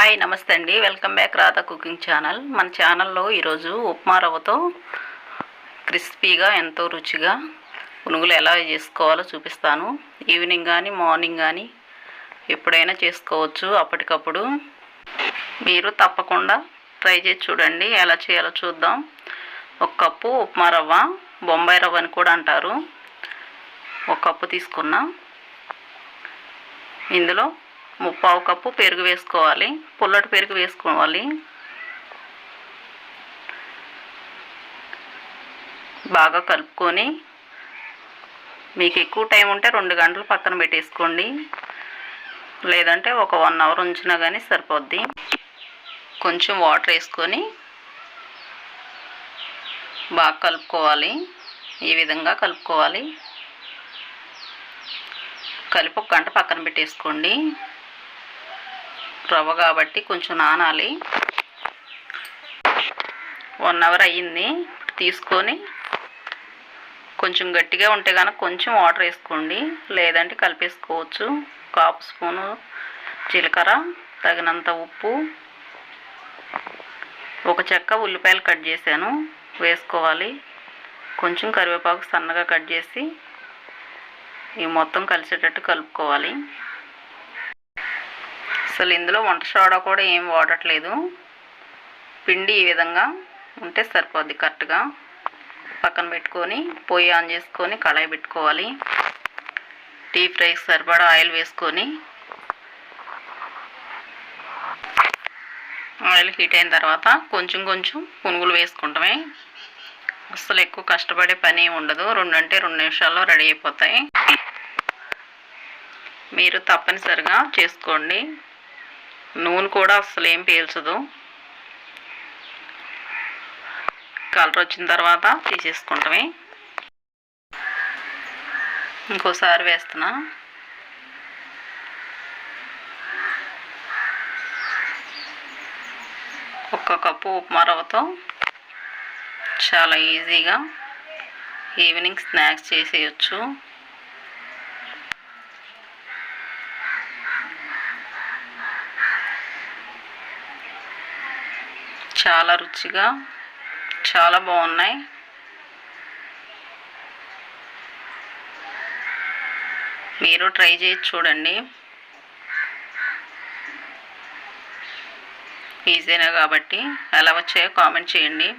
Hi నమస్తే అండి, welcome back Radha cooking channel. మన ఛానల్లో ఈరోజు ఉప్మా రవ్వతో క్రిస్పీగా ఎంతో రుచిగా పునుగులు ఎలా చేసుకోవాలో చూపిస్తాను. ఈవినింగ్ కానీ మార్నింగ్ కానీ ఎప్పుడైనా చేసుకోవచ్చు అప్పటికప్పుడు. మీరు తప్పకుండా ట్రై చేసి చూడండి. ఎలా చేయాలో చూద్దాం. ఒక కప్పు ఉప్మా రవ్వ, బొంబాయి రవ్వ అని కూడా అంటారు, ఒక కప్పు తీసుకున్నా. ఇందులో 3/4 కప్పు పెరుగు వేసుకోవాలి. పుల్లటి పెరుగు వేసుకోవాలి. బాగా కలుపుకొని మీకు ఎక్కువ టైం ఉంటే 2 గంటలు పక్కన పెట్టేసుకోండి, లేదంటే ఒక 1 అవర్ ఉంచినా కానీ సరిపోద్ది. కొంచెం వాటర్ వేసుకొని బాగా కలుపుకోవాలి. ఈ విధంగా కలుపుకోవాలి. కలిపి 1 గంట పక్కన పెట్టేసుకోండి. రవ్వ కాబట్టి కొంచెం నానాలి. 1 అవర్ అయ్యింది. తీసుకొని కొంచెం గట్టిగా ఉంటే కనుక కొంచెం వాటర్ వేసుకోండి, లేదంటే కలిపేసుకోవచ్చు. 1/2 స్పూను జీలకర్ర, తగినంత ఉప్పు, 1 చెక్క ఉల్లిపాయలు కట్ చేశాను వేసుకోవాలి. కొంచెం కరివేపాకు సన్నగా కట్ చేసి ఇవి మొత్తం కలిసేటట్టు కలుపుకోవాలి. అసలు ఇందులో వంట సోడా కూడా ఏం వాడట్లేదు. పిండి ఈ విధంగా ఉంటే సరిపోద్ది కరెక్ట్గా. పక్కన పెట్టుకొని పొయ్యి ఆన్ చేసుకొని కళాయి పెట్టుకోవాలి. డీప్ ఫ్రైకి సరిపడా ఆయిల్ వేసుకొని ఆయిల్ హీట్ అయిన తర్వాత కొంచెం కొంచెం పునుగులు వేసుకుంటామే. అసలు ఎక్కువ కష్టపడే పని ఉండదు. 2 అంటే 2 నిమిషాల్లో రెడీ అయిపోతాయి. మీరు తప్పనిసరిగా చేసుకోండి. నూనె కూడా అసలు ఏం పీల్చదు. కలర్ వచ్చిన తర్వాత తీసేసుకుంటామే. ఇంకోసారి వేస్తున్నా. ఒక కప్పు ఉప్మా రవ్వతో చాలా ఈజీగా ఈవినింగ్ స్నాక్స్ చేసేయచ్చు. చాలా రుచిగా చాలా బాగున్నాయి. మీరు ట్రై చేసి చూడండి. ఈజీనే కాబట్టి ఎలా వచ్చాయో కామెంట్ చేయండి.